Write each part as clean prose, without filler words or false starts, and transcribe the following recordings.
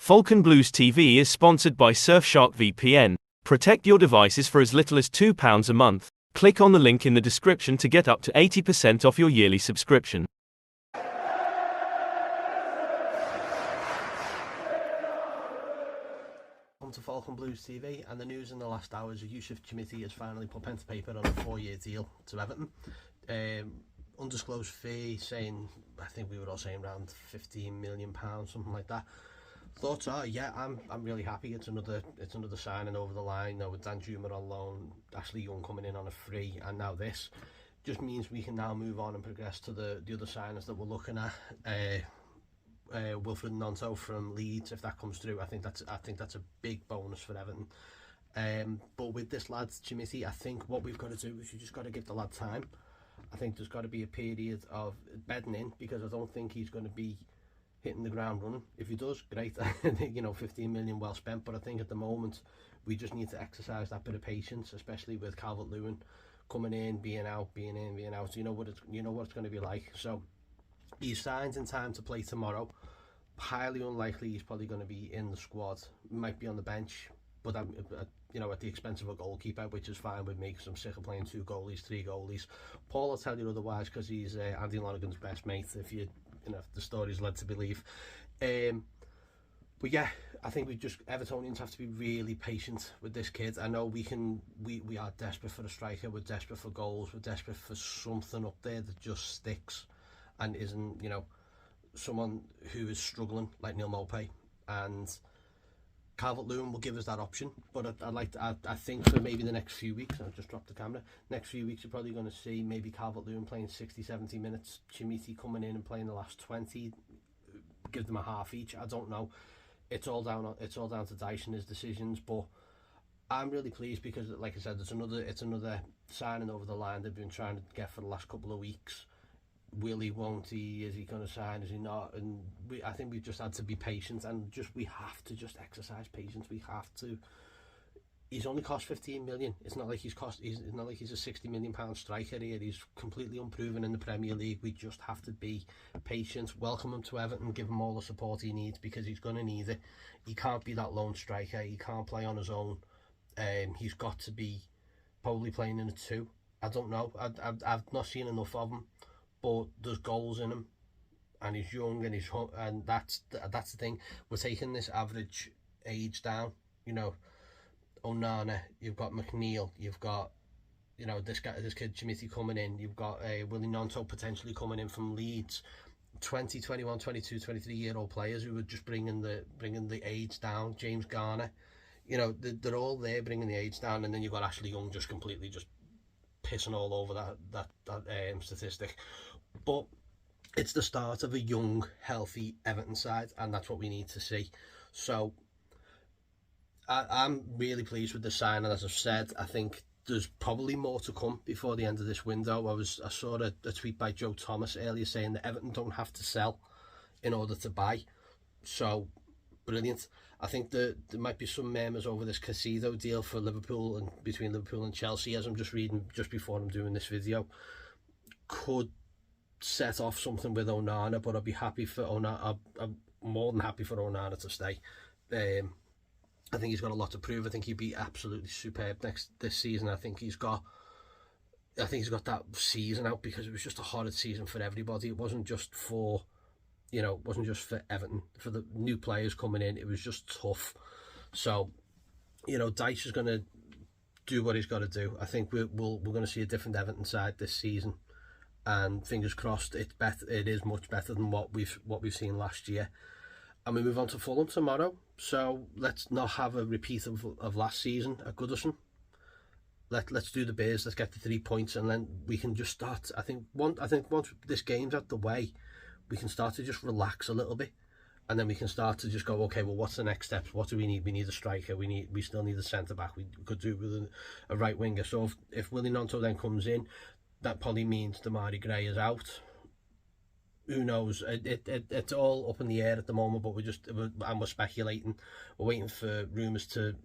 Falcon Blues TV is sponsored by Surfshark VPN. Protect your devices for as little as £2 a month. Click on the link in the description to get up to 80% off your yearly subscription. Welcome to Falcon Blues TV, and the news in the last hour is Youssef Chermiti has finally put pen to paper on a 4-year deal to Everton. Undisclosed fee, saying, I think we were all saying around £15 million, something like that. Thoughts are, yeah, I'm really happy. It's another signing over the line. With Dan Juma on loan, Ashley Young coming in on a free, and now this just means we can now move on and progress to the other signings that we're looking at. WILFRIED and GNONTO from Leeds, if that comes through, I think that's a big bonus for Everton. But with this lad Chermiti, I think what we've got to do is you just got to give the lad time. I think there's got to be a period of bedding in, because I don't think he's going to be hitting the ground running. If he does, great. You know, 15 million well spent. But I think at the moment we just need to exercise that bit of patience, especially with Calvert-Lewin coming in, being out, being in, being out. You know what it's going to be like. So he's signed in time to play tomorrow. Highly unlikely he's probably going to be in the squad. Might be on the bench, but you know, at the expense of a goalkeeper, which is fine with me, because I'm sick of playing 2 goalies, 3 goalies. Paul will tell you otherwise, because he's Andy Lonergan's best mate, if you know, the story's led to believe. But yeah, I think Evertonians have to be really patient with this kid. I know we are desperate for a striker, we're desperate for goals, we're desperate for something up there that just sticks and isn't, you know, someone who is struggling like Neil Maupay, and Calvert-Lewin will give us that option. But I think for maybe the next few weeks, I've just dropped the camera, next few weeks you're probably going to see maybe Calvert-Lewin playing 60-70 minutes, Chermiti coming in and playing the last 20, give them a half each. I don't know, it's all down to Dyche and his decisions. But I'm really pleased, because like I said, it's another signing over the line they've been trying to get for the last couple of weeks. Will he, won't he, is he going to sign, is he not? And I think we've just had to be patient, and we have to just exercise patience. We have to. He's only cost 15 million. It's not like he's not like he's a 60 million pound striker here. He's completely unproven in the Premier League. We just have to be patient, welcome him to Everton, give him all the support he needs, because he's going to need it. He can't be that lone striker, he can't play on his own. He's got to be probably playing in a 2. I don't know, I've not seen enough of him. But there's goals in him, and he's young, and that's the thing. We're taking this average age down. You know, Onana, you've got McNeil, you've got, you know, this kid Chermiti coming in, you've got Willie Gnonto potentially coming in from Leeds. 20, 21, 22, 23-year-old players who are just bringing the age down. James Garner, you know, they're all there bringing the age down, and then you've got Ashley Young just completely pissing all over that statistic. But it's the start of a young, healthy Everton side, and that's what we need to see. So I'm really pleased with the sign, and as I've said, I think there's probably more to come before the end of this window. I saw a tweet by Joe Thomas earlier saying that Everton don't have to sell in order to buy. So brilliant. I think there might be some murmurs over this Caicedo deal for Liverpool, and between Liverpool and Chelsea, as I'm just reading just before I'm doing this video, could set off something with Onana. But I'd be happy for Onana. I'm more than happy for Onana to stay. I think he's got a lot to prove. I think he'd be absolutely superb this season. I think he's got that season out, because it was just a horrid season for everybody. It wasn't just for, you know, it wasn't just for Everton, for the new players coming in. It was just tough. So, you know, Dyche is going to do what he's got to do. I think we're going to see a different Everton side this season, and fingers crossed, it's better. It is much better than what we've seen last year. And we move on to Fulham tomorrow. So let's not have a repeat of last season at Goodison. Let's do the Bears. Let's get the 3 points, and then we can just start. I think once this game's out the way, we can start to just relax a little bit, and then we can start to just go, okay, well, what's the next steps? What do we need? We need a striker. We still need a centre back. We could do with a right winger. So if Willie Gnonto then comes in, that probably means Damari Gray is out. Who knows? It's all up in the air at the moment, but we're speculating. We're waiting for rumours to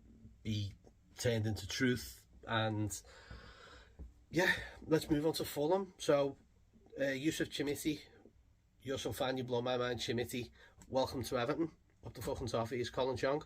be turned into truth, and yeah, let's move on to Fulham. So Youssef Chermiti, you're so fine you blow my mind, Chermiti. Welcome to Everton. Up the fucking toffees, Colin Chong.